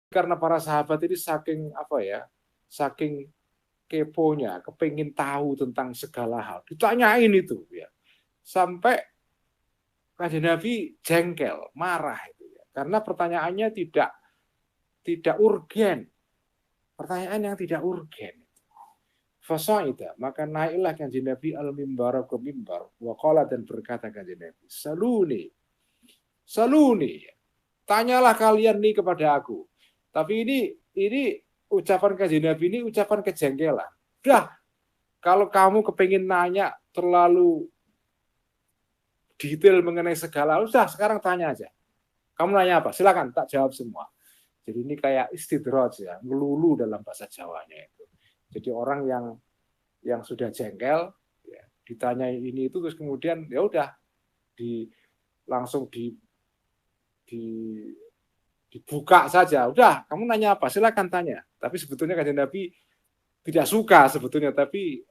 karena para sahabat ini saking apa ya, saking keponya, kepingin tahu tentang segala hal, ditanyain itu ya, sampai Kanjeng Nabi jengkel, marah itu ya, karena pertanyaannya tidak urgen, pertanyaan yang tidak urgen. Fasaida, maka naiklah Kanjeng Nabi al-mimbar ke mimbar, waqala dan berkata Kanjeng Nabi, saluni, tanyalah kalian nih kepada aku. Tapi ini ucapan Kanjeng Nabi ini ucapan kejengkelan. Udah, kalau kamu kepingin nanya terlalu detail mengenai segala, udah sekarang tanya aja. Kamu nanya apa? Silakan, tak jawab semua. Jadi ini kayak istidraj ya, melulu dalam bahasa Jawanya itu. Jadi orang yang sudah jengkel, ya, ditanya ini itu terus kemudian ya udah di langsung di dibuka saja. Udah, kamu nanya apa? Silakan tanya. Tapi sebetulnya Kanjeng Nabi tidak suka sebetulnya, tapi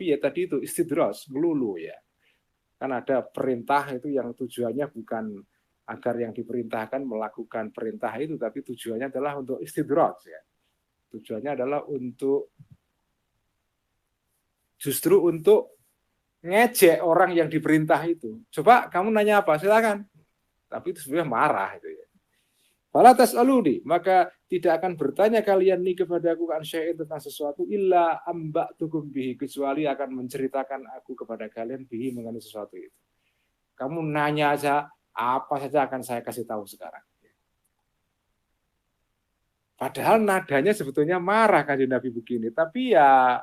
ya tadi itu istidros, melulu ya. Kan ada perintah itu yang tujuannya bukan agar yang diperintahkan melakukan perintah itu, tapi tujuannya adalah untuk istidros ya. Tujuannya adalah untuk justru untuk ngejek orang yang diperintah itu. Coba kamu nanya apa? Silakan. Tapi itu sebenarnya marah itu ya. Fala tas'aluni, maka tidak akan bertanya kalian nih kepadaku an syai'in tentang sesuatu illa amba'tukum bihi, kecuali akan menceritakan aku kepada kalian bihi mengenai sesuatu itu. Kamu nanya aja, apa saja akan saya kasih tahu sekarang. Padahal nadanya sebetulnya marah kan Nabi begini, tapi ya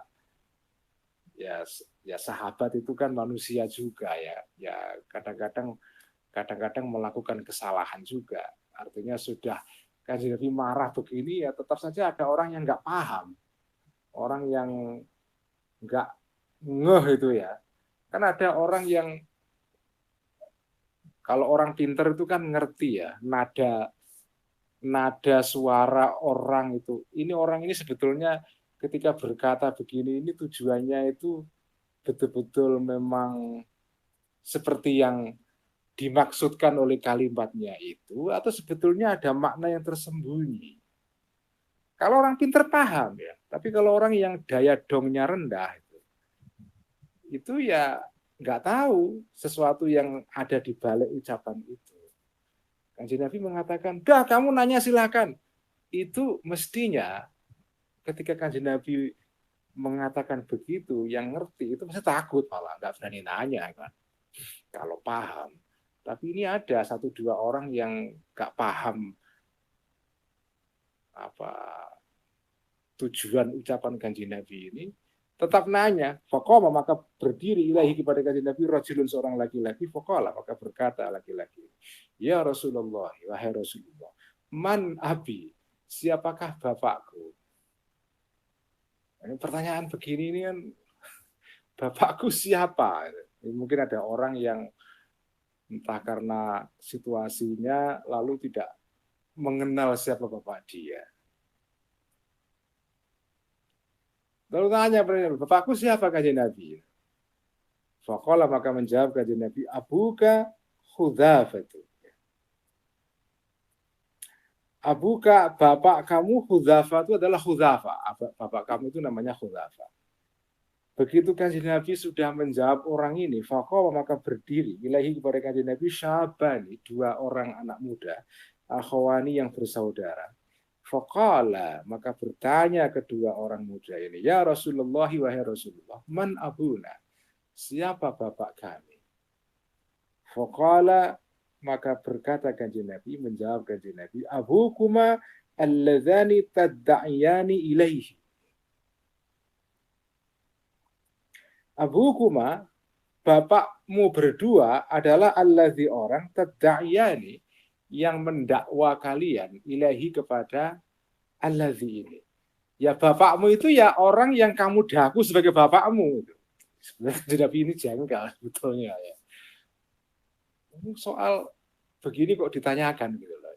ya sahabat itu kan manusia juga ya. Ya kadang-kadang melakukan kesalahan juga. Artinya sudah Kanjeng Nabi marah begini ya tetap saja ada orang yang nggak paham, orang yang nggak ngeh itu ya. Kan ada orang yang kalau orang pinter itu kan ngerti ya nada nada suara orang itu. Ini orang ini sebetulnya ketika berkata begini ini tujuannya itu betul-betul memang seperti yang dimaksudkan oleh kalimatnya itu atau sebetulnya ada makna yang tersembunyi. Kalau orang pinter paham ya, tapi kalau orang yang daya dongnya rendah itu ya nggak tahu sesuatu yang ada di balik ucapan itu. Kanjeng Nabi mengatakan, dah kamu nanya silakan. Itu mestinya ketika Kanjeng Nabi mengatakan begitu, yang ngerti itu pasti takut malah nggak berani nanya kan. Kalau paham. Tapi ini ada satu dua orang yang nggak paham apa tujuan ucapan Kanjeng Nabi ini, tetap nanya. Faqama, maka berdiri ilahi kepada Kanjeng Nabi rajulun, seorang laki-laki. Faqala, maka berkata laki-laki, ya Rasulullah, wahai Rasulullah, man abi, siapakah bapakku? Ini pertanyaan begini ini kan, bapakku siapa? Mungkin ada orang yang entah karena situasinya lalu tidak mengenal siapa bapak dia. Lalu tanya, bapakku siapa Kanjeng Nabi? Faqala, maka menjawab Kanjeng Nabi, abuka Hudzafah. Abuka, bapak kamu Hudzafah itu adalah Hudzafah. Bapak kamu itu namanya Hudzafah. Begitu Kanjeng Nabi sudah menjawab orang ini, faqala, maka berdiri ilahi kepada Kanjeng Nabi syabani, dua orang anak muda, akhwani yang bersaudara. Faqala, maka bertanya kedua orang muda ini, ya Rasulullah, wahai Rasulullah, man abuna, siapa bapak kami? Faqala, maka berkata Kanjeng Nabi, menjawab Kanjeng Nabi, abukuma alladzani tadda'iyani ilaihi. Abukuma, bapakmu berdua adalah alladzi, orang tadda'iyani, yang mendakwa kalian ilahi kepada alladzi ini. Ya bapakmu itu ya orang yang kamu daku sebagai bapakmu. Sebenarnya Nabi ini jengkel sebetulnya ya. Soal begini kok ditanyakan gitu loh.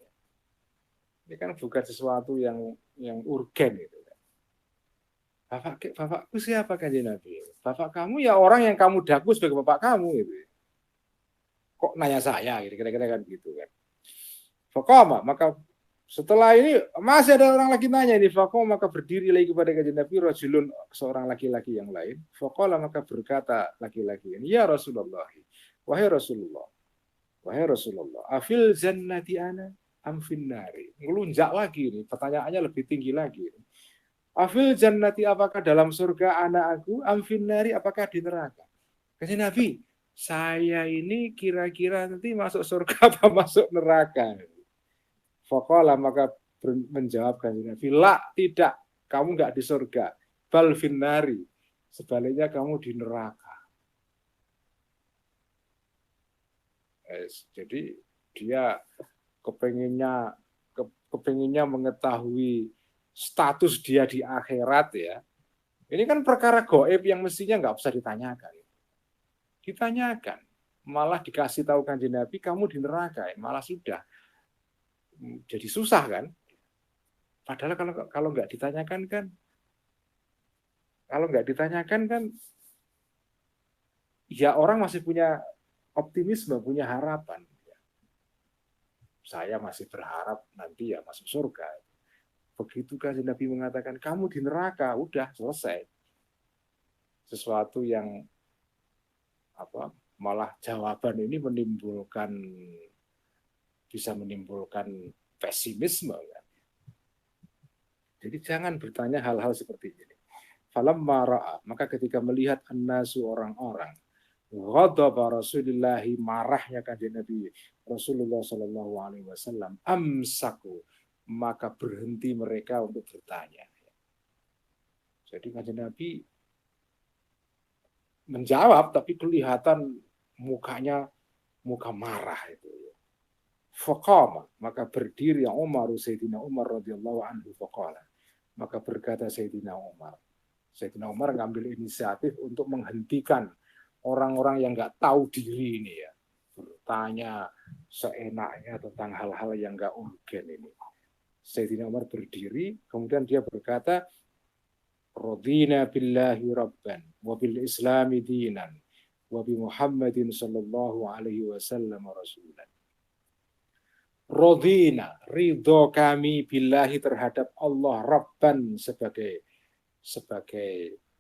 Ini kan bukan sesuatu yang urgen gitu. Bapakku siapa Kanjeng Nabi? Bapak kamu ya orang yang kamu daku sebagai bapak kamu gitu. Kok nanya saya gitu, kira-kira kan gitu kan. Faqama, maka Setelah ini masih ada orang lagi nanya ini, faqala maka berdiri lagi kepada kanjeng Nabi rajulun, seorang laki-laki yang lain. Faqala maka berkata laki-laki ini, ya Rasulullah, wahai Rasulullah, wahai Rasulullah, afil jannati ana am finnari. Ngelunjak lagi ini, pertanyaannya lebih tinggi lagi. Afil jannati, apakah dalam surga anak aku, am finnari, apakah di neraka? Kanjeng Nabi, saya ini kira-kira nanti masuk surga apa masuk neraka? Faqala maka menjawab kanjeng Nabi, la, tidak, kamu nggak di surga, bal finnari, sebaliknya kamu di neraka. Jadi dia kepenginnya mengetahui status dia di akhirat ya. Ini kan perkara gaib yang mestinya nggak usah ditanyakan. Ditanyakan, malah dikasih tahu kanjeng Nabi kamu di neraka, malah sudah jadi susah kan. Padahal kalau nggak ditanyakan kan ya orang masih punya optimisme, punya harapan. Saya masih berharap nanti ya masuk surga. Begitu kan Nabi mengatakan kamu di neraka, udah selesai. Sesuatu yang malah jawaban ini bisa menimbulkan pesimisme kan. Jadi jangan bertanya hal-hal seperti ini. Falamma ra'a, maka ketika melihat annasu orang-orang, ghadaba Rasulullah, marahnya kanjeng Nabi Rasulullah sallallahu alaihi wasallam, amsaku, maka berhenti mereka untuk bertanya. Jadi kanjeng Nabi menjawab tapi kelihatan mukanya muka marah itu. Faqama, maka berdiri Umar, Sayyidina Umar radhiyallahu anhu, faqala, maka berkata Sayyidina Umar ngambil inisiatif untuk menghentikan orang-orang yang nggak tahu diri ini ya, bertanya seenaknya tentang hal-hal yang nggak urgen ini. Sayyidina Umar berdiri, kemudian dia berkata, radina billahi rabban wa bil islami dinan wa bi Muhammadin sallallahu alaihi wasallam rasulan. Radina, ridho kami billahi terhadap Allah, rabban sebagai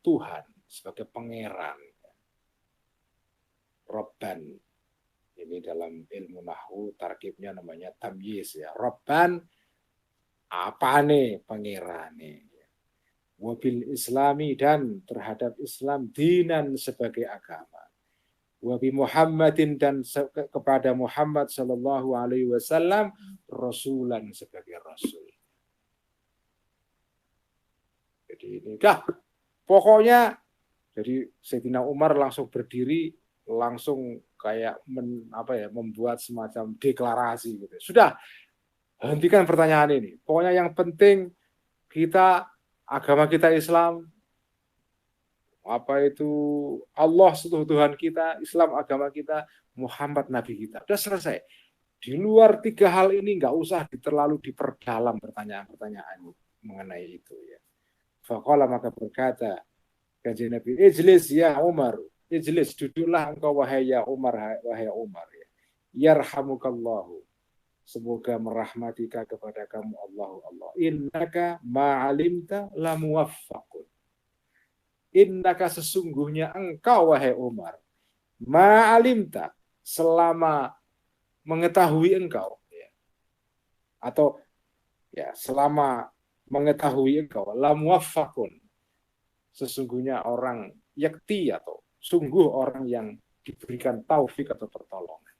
Tuhan, sebagai pangeran. Rabban ini dalam ilmu nahwu tarkibnya namanya tamyiz ya. Rabban apa nih pangeran nih? Wabil islami, dan terhadap Islam, dinan sebagai agama. Wabi Muhammadin, dan kepada Muhammad sallallahu alaihi wasallam, rasulan sebagai rasul. Jadi ini pokoknya, jadi Sayyidina Umar langsung berdiri, langsung kayak membuat semacam deklarasi gitu. Sudah, hentikan pertanyaan ini. Pokoknya yang penting agama kita Islam, Allah Tuhan kita, Islam agama kita, Muhammad Nabi kita. Sudah selesai. Di luar 3 hal ini nggak usah terlalu diperdalam pertanyaan-pertanyaan mengenai itu ya. Faqala, maka berkata kanjeng Nabi, ijlis ya Umar, ijlis, duduklah engkau wahai Umar ya. Yarhamukallahu, semoga merahmatika kepada kamu Allah. Innaka ma'alimta la muwaffaqun. Innaka, sesungguhnya engkau wahai Umar, ma'alimta, selama mengetahui engkau ya. Atau ya, selama mengetahui engkau, la muwaffaqun, sesungguhnya orang yakti, atau sungguh orang yang diberikan taufik atau pertolongan.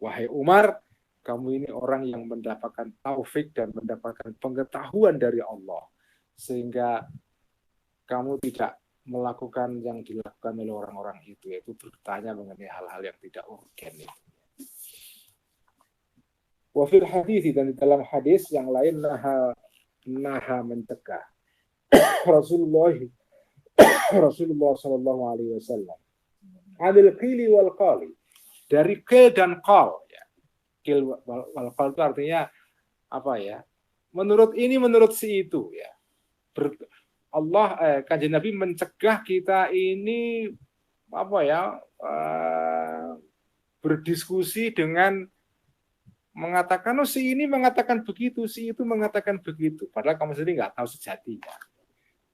Wahai Umar, kamu ini orang yang mendapatkan taufik dan mendapatkan pengetahuan dari Allah, sehingga kamu tidak melakukan yang dilakukan oleh orang-orang itu, yaitu bertanya mengenai hal-hal yang tidak urgen. Wafil hadis, dan di dalam hadis yang lain, naha mencegah Rasulullah sallallahu alaihi wasallam anil qili wal qali, dari qil dan qal ya. Qil wal qal itu artinya menurut ini, menurut si itu ya. Kanjeng Nabi mencegah kita ini berdiskusi dengan mengatakan, oh si ini mengatakan begitu, si itu mengatakan begitu. Padahal kamu sendiri nggak tahu sejatinya.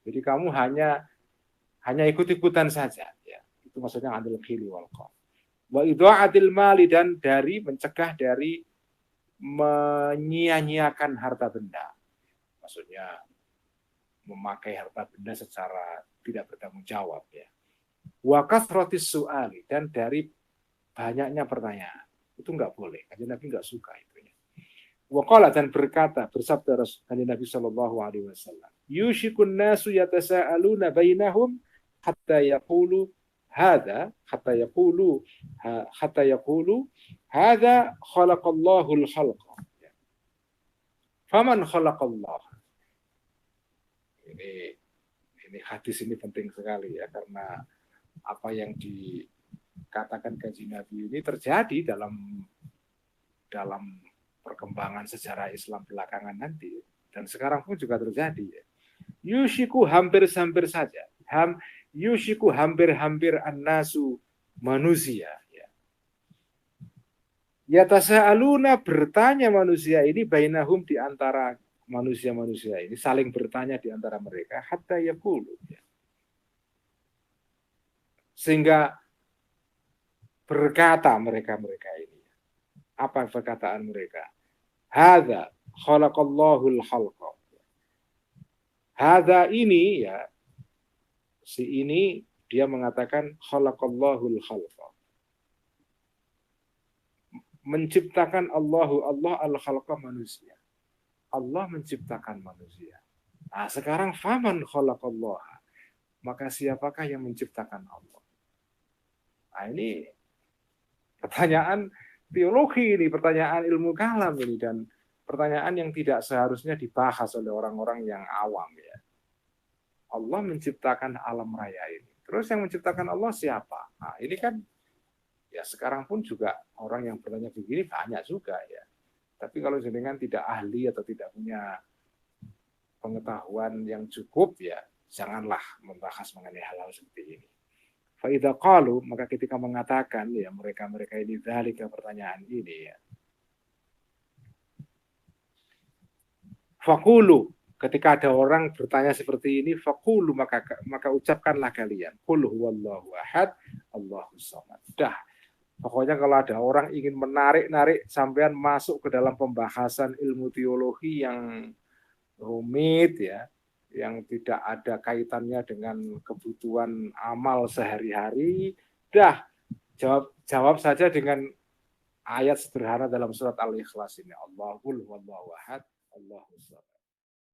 Jadi kamu hanya ikut-ikutan saja. Ya. Itu maksudnya anil khili wal qaf. Wa idha'atil mali, dan dari mencegah dari menyia-nyiakan harta benda. Maksudnya memakai harta benda secara tidak bertanggung jawab. Ya. Wa kathratis su'ali, dan dari banyaknya pertanyaan. Itu nggak boleh. Kanjeng Nabi nggak suka itu. Waqala, dan berkata, bersabda Kanjeng Nabi sallallahu alaihi wasallam, yushikun nasu yatasaaluna bainahum hatta yaqulu hatta yaqulu hadza khalaqallahu al-khalqa. Faman khalaqallah. Ini hadis ini penting sekali ya, karena apa yang dikatakan Kanjeng Nabi ini terjadi dalam perkembangan sejarah Islam belakangan nanti, dan sekarang pun juga terjadi. Yushiku hampir-hampir saja, yushiku hampir-hampir annasu manusia. Yatasaaluna, bertanya manusia ini, bainahum, di antara manusia-manusia ini saling bertanya di antara mereka, hatta yaqulu, sehingga berkata mereka ini. Apa perkataan mereka? Hadza khalaqallahu al-khalqa. Hadza, ini ya, si ini dia mengatakan khalaqallahu al-khalqa. Menciptakan Allah al-khalqa, manusia. Allah menciptakan manusia. Nah, sekarang faman khalaqallah. Maka siapakah yang menciptakan Allah? Nah, ini pertanyaan teologi ini, pertanyaan ilmu kalam ini, dan pertanyaan yang tidak seharusnya dibahas oleh orang-orang yang awam ya. Allah menciptakan alam raya ini. Terus yang menciptakan Allah siapa? Nah, ini kan ya sekarang pun juga orang yang bertanya begini banyak juga ya. Tapi kalau jenengan tidak ahli atau tidak punya pengetahuan yang cukup ya, janganlah membahas mengenai hal-hal seperti ini. Fa'idha qalu, maka ketika mengatakan ya mereka ini dzalika, pertanyaan ini ya. Faqulu, ketika ada orang bertanya seperti ini, faqulu, maka ucapkanlah kalian, qul huwallahu ahad, Allahus samad. Dah. Pokoknya kalau ada orang ingin menarik sampean masuk ke dalam pembahasan ilmu teologi yang rumit ya, yang tidak ada kaitannya dengan kebutuhan amal sehari-hari, dah jawab saja dengan ayat sederhana dalam surat Al-Ikhlas ini, Allahul wallahu ahad, Allahus samad.